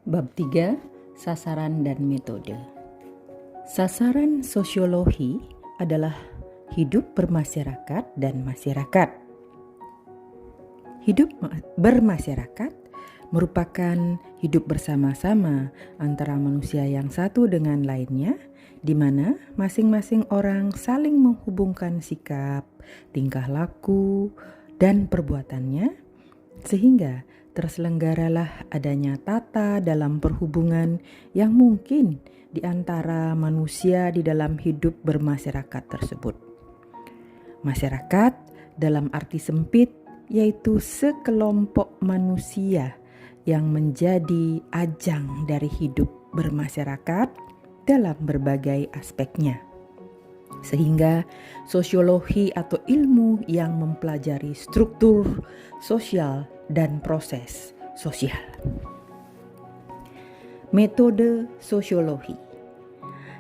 Bab 3, Sasaran dan Metode. Sasaran sosiologi adalah hidup bermasyarakat dan masyarakat. Hidup bermasyarakat merupakan hidup bersama-sama antara manusia yang satu dengan lainnya, di mana masing-masing orang saling menghubungkan sikap, tingkah laku, dan perbuatannya, sehingga terselenggaralah adanya tata dalam perhubungan yang mungkin di antara manusia di dalam hidup bermasyarakat tersebut. Masyarakat dalam arti sempit yaitu sekelompok manusia yang menjadi ajang dari hidup bermasyarakat dalam berbagai aspeknya. Sehingga sosiologi atau ilmu yang mempelajari struktur sosial dan proses sosial. Metode sosiologi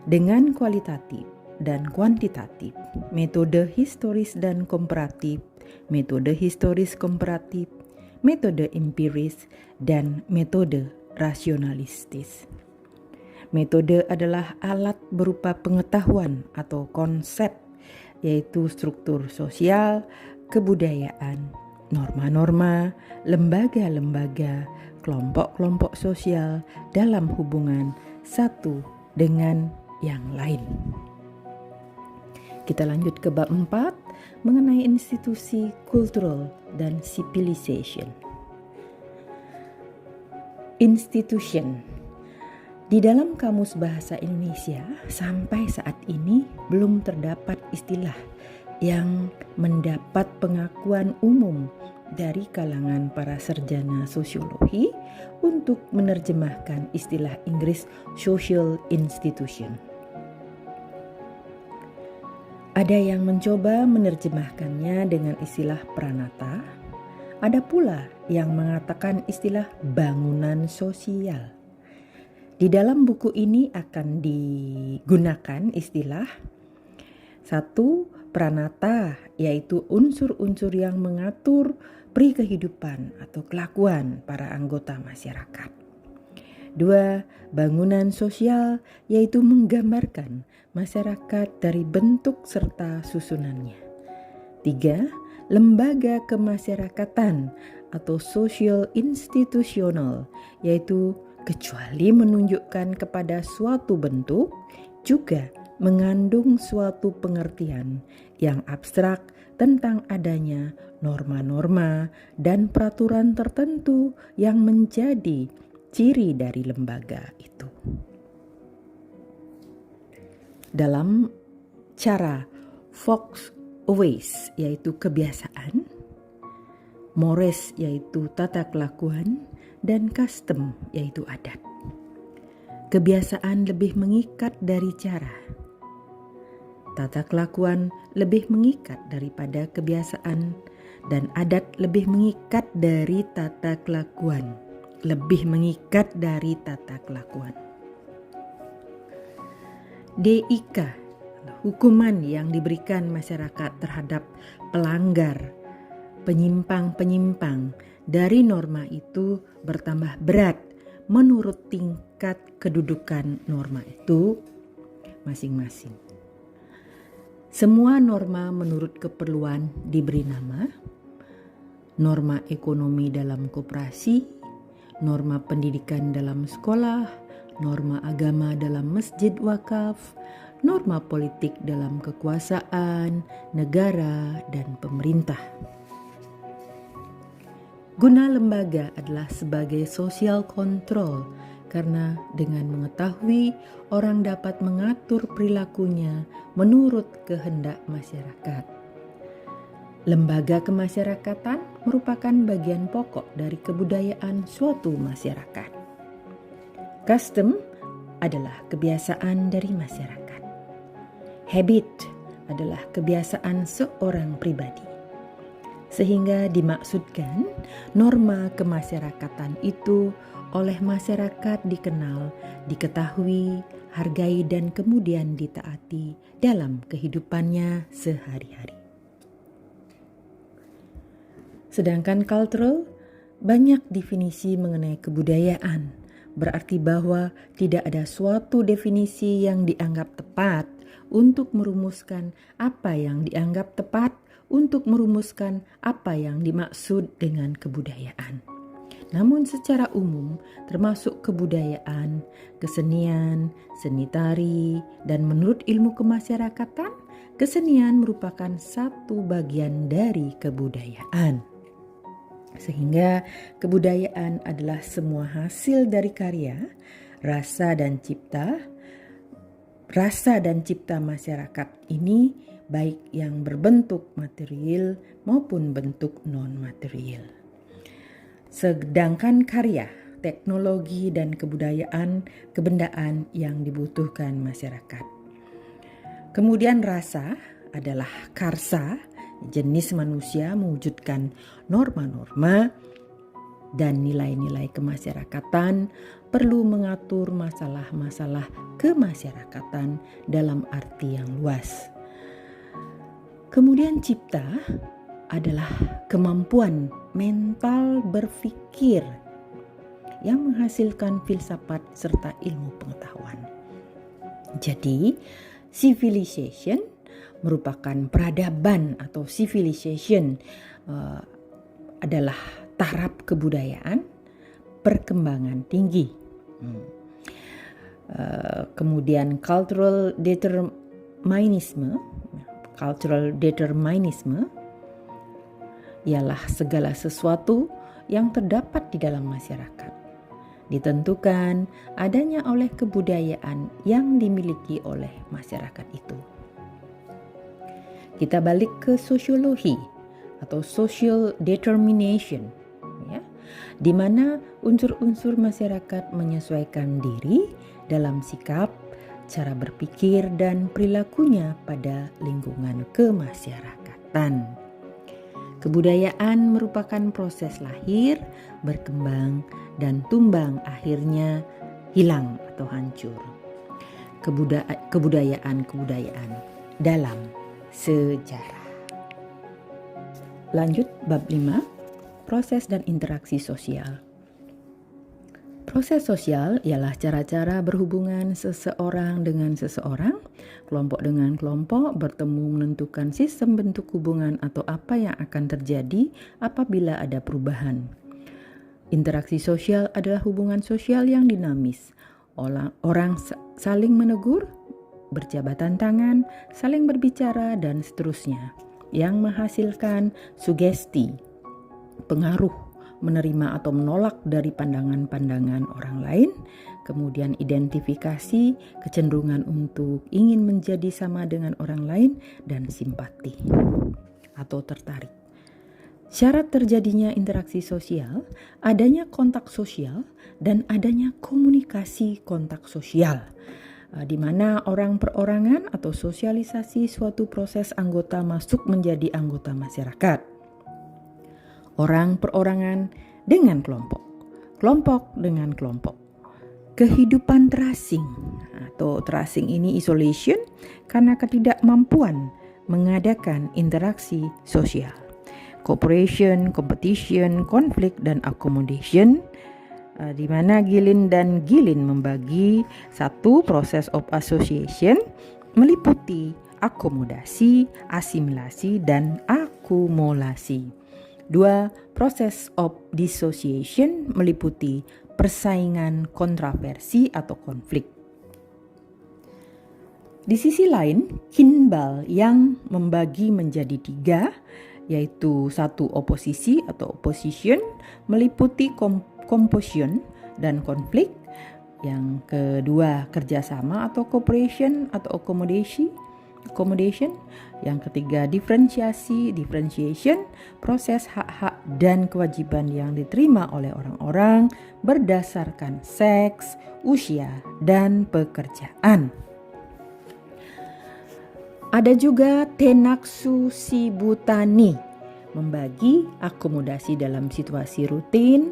dengan kualitatif dan kuantitatif, metode historis dan komparatif, metode historis komparatif, metode empiris, dan metode rasionalistis. Metode adalah alat berupa pengetahuan atau konsep, yaitu struktur sosial, kebudayaan, norma-norma, lembaga-lembaga, kelompok-kelompok sosial dalam hubungan satu dengan yang lain. Kita lanjut ke bab 4 mengenai institusi kultural dan civilization. Institution. Di dalam Kamus Bahasa Indonesia, sampai saat ini belum terdapat istilah yang mendapat pengakuan umum dari kalangan para sarjana sosiologi untuk menerjemahkan istilah Inggris social institution. Ada yang mencoba menerjemahkannya dengan istilah pranata, ada pula yang mengatakan istilah bangunan sosial. Di dalam buku ini akan digunakan istilah 1. Pranata, yaitu unsur-unsur yang mengatur peri kehidupan atau kelakuan para anggota masyarakat. 2. Bangunan sosial, yaitu menggambarkan masyarakat dari bentuk serta susunannya. 3. Lembaga kemasyarakatan atau social institutional, yaitu kecuali menunjukkan kepada suatu bentuk, juga mengandung suatu pengertian yang abstrak tentang adanya norma-norma dan peraturan tertentu yang menjadi ciri dari lembaga itu. Dalam cara Folkways, yaitu kebiasaan, mores, yaitu tata kelakuan, dan custom, yaitu adat. Kebiasaan lebih mengikat dari cara. Tata kelakuan lebih mengikat daripada kebiasaan, dan adat lebih mengikat dari tata kelakuan. Lebih mengikat dari tata kelakuan. DIK, hukuman yang diberikan masyarakat terhadap pelanggar, penyimpang-penyimpang dari norma itu bertambah berat menurut tingkat kedudukan norma itu masing-masing. Semua norma menurut keperluan diberi nama: norma ekonomi dalam koperasi, norma pendidikan dalam sekolah, norma agama dalam masjid wakaf, norma politik dalam kekuasaan, negara, dan pemerintah. Guna lembaga adalah sebagai social control, karena dengan mengetahui orang dapat mengatur perilakunya menurut kehendak masyarakat. Lembaga kemasyarakatan merupakan bagian pokok dari kebudayaan suatu masyarakat. Custom adalah kebiasaan dari masyarakat. Habit adalah kebiasaan seorang pribadi. Sehingga dimaksudkan norma kemasyarakatan itu oleh masyarakat dikenal, diketahui, hargai, dan kemudian ditaati dalam kehidupannya sehari-hari. Sedangkan cultural banyak definisi mengenai kebudayaan, berarti bahwa tidak ada suatu definisi yang dianggap tepat untuk merumuskan apa yang dianggap tepat untuk merumuskan apa yang dimaksud dengan kebudayaan. Namun secara umum, termasuk kebudayaan, kesenian, seni tari, dan menurut ilmu kemasyarakatan, kesenian merupakan satu bagian dari kebudayaan. Sehingga kebudayaan adalah semua hasil dari karya, rasa dan cipta masyarakat ini, baik yang berbentuk material maupun bentuk non-material. Sedangkan karya, teknologi, dan kebendaan yang dibutuhkan masyarakat. Kemudian rasa adalah karsa, jenis manusia mewujudkan norma-norma dan nilai-nilai kemasyarakatan, perlu mengatur masalah-masalah kemasyarakatan dalam arti yang luas. Kemudian cipta adalah kemampuan mental berpikir yang menghasilkan filsafat serta ilmu pengetahuan. Jadi, civilization merupakan peradaban atau civilization adalah taraf kebudayaan perkembangan tinggi. Kemudian cultural determinism ialah segala sesuatu yang terdapat di dalam masyarakat, ditentukan adanya oleh kebudayaan yang dimiliki oleh masyarakat itu. Kita balik ke sosiologi atau social determination, ya, di mana unsur-unsur masyarakat menyesuaikan diri dalam sikap, cara berpikir, dan perilakunya pada lingkungan kemasyarakatan. Kebudayaan merupakan proses lahir, berkembang, dan tumbang akhirnya hilang atau hancur. Kebudayaan dalam sejarah. Lanjut bab 5, proses dan interaksi sosial. Proses sosial ialah cara-cara berhubungan seseorang dengan seseorang, kelompok dengan kelompok, bertemu menentukan sistem bentuk hubungan atau apa yang akan terjadi apabila ada perubahan. Interaksi sosial adalah hubungan sosial yang dinamis. Orang saling menegur, berjabatan tangan, saling berbicara, dan seterusnya, yang menghasilkan sugesti, pengaruh, menerima atau menolak dari pandangan-pandangan orang lain, kemudian identifikasi, kecenderungan untuk ingin menjadi sama dengan orang lain, dan simpati atau tertarik. Syarat terjadinya interaksi sosial, adanya kontak sosial, dan adanya komunikasi kontak sosial, di mana orang perorangan atau sosialisasi suatu proses anggota masuk menjadi anggota masyarakat. Orang perorangan dengan kelompok, kelompok dengan kelompok. Kehidupan terasing atau terasing ini isolation karena ketidakmampuan mengadakan interaksi sosial. Cooperation, competition, konflik, dan accommodation, di mana Gilin dan Gilin membagi satu proses of association meliputi akomodasi, asimilasi, dan akumulasi. 2. Proses of dissociation meliputi persaingan, kontroversi, atau konflik. Di sisi lain, Kimball yang membagi menjadi 3, yaitu 1. Oposisi atau opposition meliputi composition dan konflik. Yang kedua, kerjasama atau cooperation atau accommodation. Yang ketiga, differentiation, proses hak-hak dan kewajiban yang diterima oleh orang-orang berdasarkan seks, usia, dan pekerjaan. Ada juga Tenaksu Shibutani, membagi akomodasi dalam situasi rutin,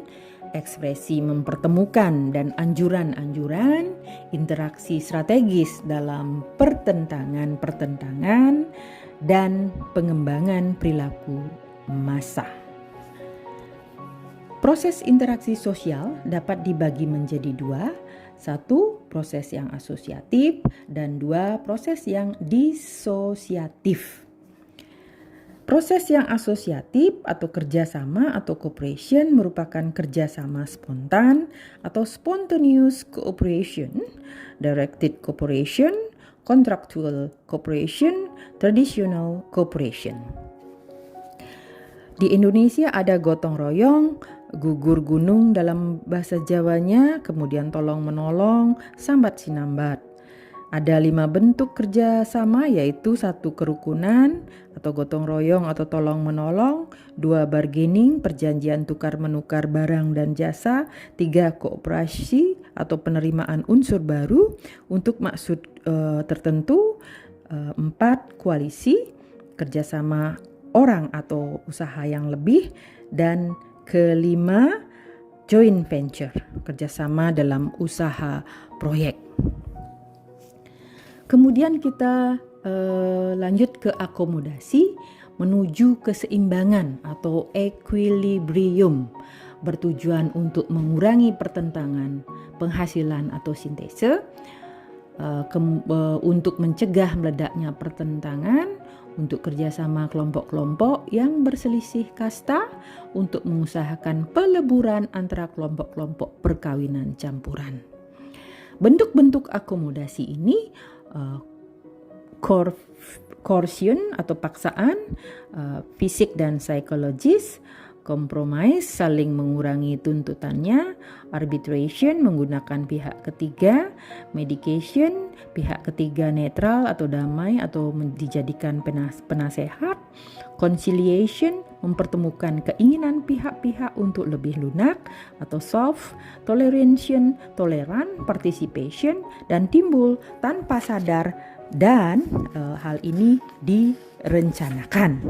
ekspresi mempertemukan dan anjuran-anjuran, interaksi strategis dalam pertentangan-pertentangan, dan pengembangan perilaku massa. Proses interaksi sosial dapat dibagi menjadi dua, satu proses yang asosiatif dan dua proses yang disosiatif. Proses yang asosiatif atau kerjasama atau cooperation merupakan kerjasama spontan atau spontaneous cooperation, directed cooperation, contractual cooperation, traditional cooperation. Di Indonesia ada gotong royong, gugur gunung dalam bahasa Jawanya, kemudian tolong menolong, sambat sinambat. Ada 5 bentuk kerjasama, yaitu 1 kerukunan atau gotong royong atau tolong menolong, 2 bargaining, perjanjian tukar menukar barang dan jasa, 3 kooperasi atau penerimaan unsur baru untuk maksud tertentu, 4 koalisi, kerjasama orang atau usaha yang lebih, dan kelima joint venture, kerjasama dalam usaha proyek. Kemudian kita lanjut ke akomodasi menuju keseimbangan atau equilibrium, bertujuan untuk mengurangi pertentangan penghasilan atau sintese, untuk mencegah meledaknya pertentangan, untuk kerjasama kelompok-kelompok yang berselisih kasta, untuk mengusahakan peleburan antara kelompok-kelompok perkawinan campuran. Bentuk-bentuk akomodasi ini coercion atau paksaan, fisik dan psikologis, compromise saling mengurangi tuntutannya, arbitration menggunakan pihak ketiga, mediation pihak ketiga netral atau damai atau dijadikan penasehat, conciliation mempertemukan keinginan pihak-pihak untuk lebih lunak atau soft, toleration toleran, participation, dan timbul tanpa sadar dan hal ini direncanakan.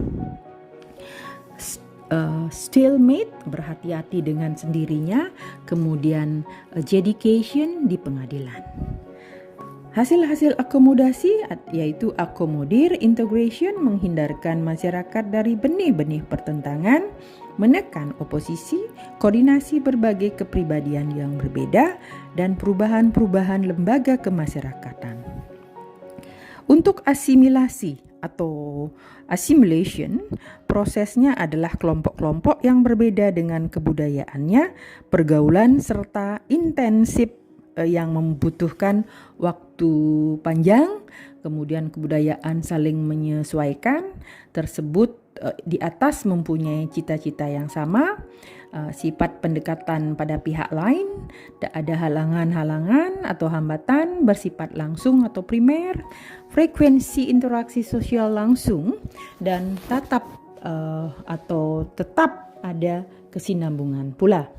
Stalemate berhati-hati dengan sendirinya, kemudian adjudication di pengadilan. Hasil-hasil akomodasi yaitu akomodir, integration menghindarkan masyarakat dari benih-benih pertentangan, menekan oposisi, koordinasi berbagai kepribadian yang berbeda, dan perubahan-perubahan lembaga kemasyarakatan. Untuk asimilasi atau assimilation, prosesnya adalah kelompok-kelompok yang berbeda dengan kebudayaannya, pergaulan serta intensif yang membutuhkan waktu panjang, kemudian kebudayaan saling menyesuaikan, tersebut di atas mempunyai cita-cita yang sama, sifat pendekatan pada pihak lain, tak ada halangan-halangan atau hambatan bersifat langsung atau primer, frekuensi interaksi sosial langsung, dan tetap ada kesinambungan pula.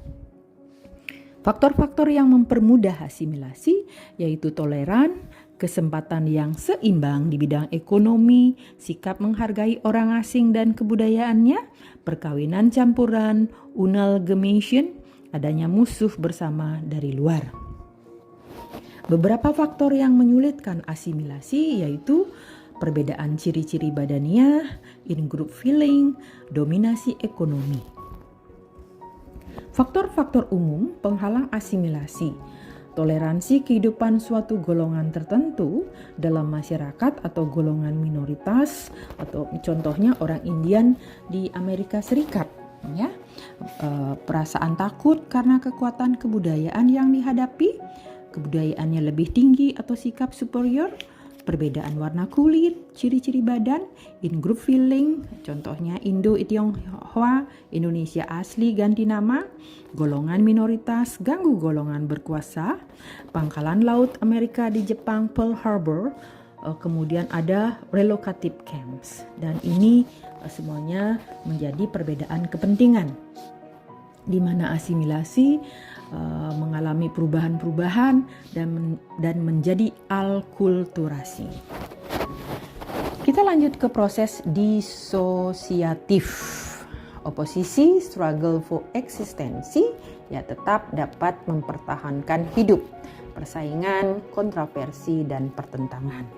Faktor-faktor yang mempermudah asimilasi yaitu toleran, kesempatan yang seimbang di bidang ekonomi, sikap menghargai orang asing dan kebudayaannya, perkawinan campuran, amalgamation, adanya musuh bersama dari luar. Beberapa faktor yang menyulitkan asimilasi yaitu perbedaan ciri-ciri badaniah, in-group feeling, dominasi ekonomi. Faktor-faktor umum penghalang asimilasi, toleransi kehidupan suatu golongan tertentu dalam masyarakat atau golongan minoritas, atau contohnya orang Indian di Amerika Serikat, ya. Perasaan takut karena kekuatan kebudayaan yang dihadapi, kebudayaannya lebih tinggi atau sikap superior, perbedaan warna kulit, ciri-ciri badan, in-group feeling, contohnya Indo-Tionghoa, Indonesia asli ganti nama, golongan minoritas, ganggu golongan berkuasa, pangkalan laut Amerika di Jepang, Pearl Harbor, kemudian ada relocative camps, dan ini semuanya menjadi perbedaan kepentingan, di mana asimilasi mengalami perubahan-perubahan dan menjadi alkulturasi. Kita lanjut ke proses disosiatif. Oposisi, struggle for eksistensi, ya tetap dapat mempertahankan hidup. Persaingan, kontroversi, dan pertentangan.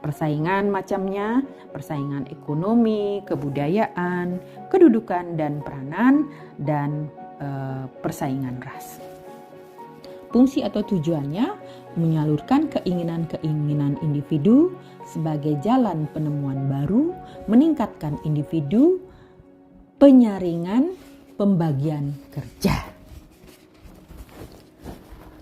Persaingan macamnya, persaingan ekonomi, kebudayaan, kedudukan dan peranan, dan persaingan ras. Fungsi atau tujuannya menyalurkan keinginan-keinginan individu sebagai jalan penemuan baru, meningkatkan individu, penyaringan, pembagian kerja.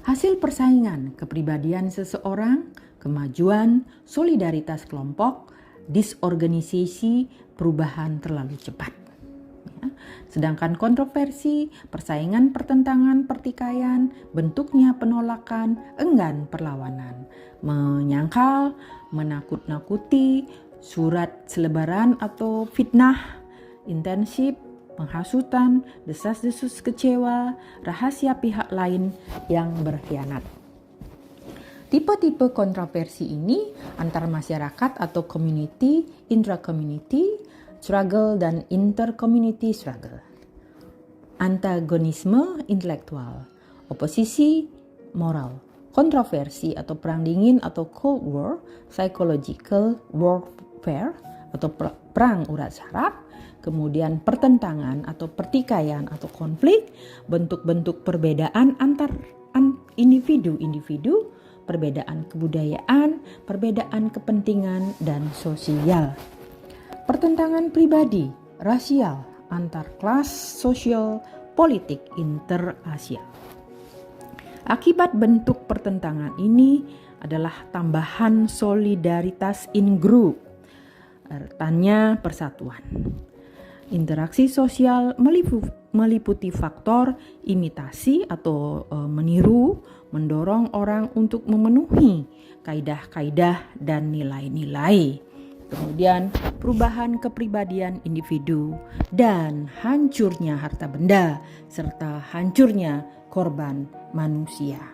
Hasil persaingan kepribadian seseorang, kemajuan, solidaritas kelompok, disorganisasi, perubahan terlalu cepat. Sedangkan kontroversi, persaingan, pertentangan, pertikaian, bentuknya penolakan, enggan perlawanan, menyangkal, menakut-nakuti, surat selebaran atau fitnah, intensif, penghasutan, desas-desus kecewa, rahasia pihak lain yang berkhianat. Tipe-tipe kontroversi ini antar masyarakat atau community, intra-community, struggle dan inter-community struggle. Antagonisme intelektual, oposisi moral, kontroversi atau perang dingin atau Cold War, psychological warfare atau perang urat saraf, kemudian pertentangan atau pertikaian atau konflik, bentuk-bentuk perbedaan antar individu-individu, perbedaan kebudayaan, perbedaan kepentingan dan sosial. Pertentangan pribadi, rasial, antar kelas, sosial, politik, interasial. Akibat bentuk pertentangan ini adalah tambahan solidaritas in group, artinya persatuan. Interaksi sosial meliputi faktor imitasi atau meniru, mendorong orang untuk memenuhi kaidah-kaidah dan nilai-nilai. Kemudian perubahan kepribadian individu dan hancurnya harta benda serta hancurnya korban manusia.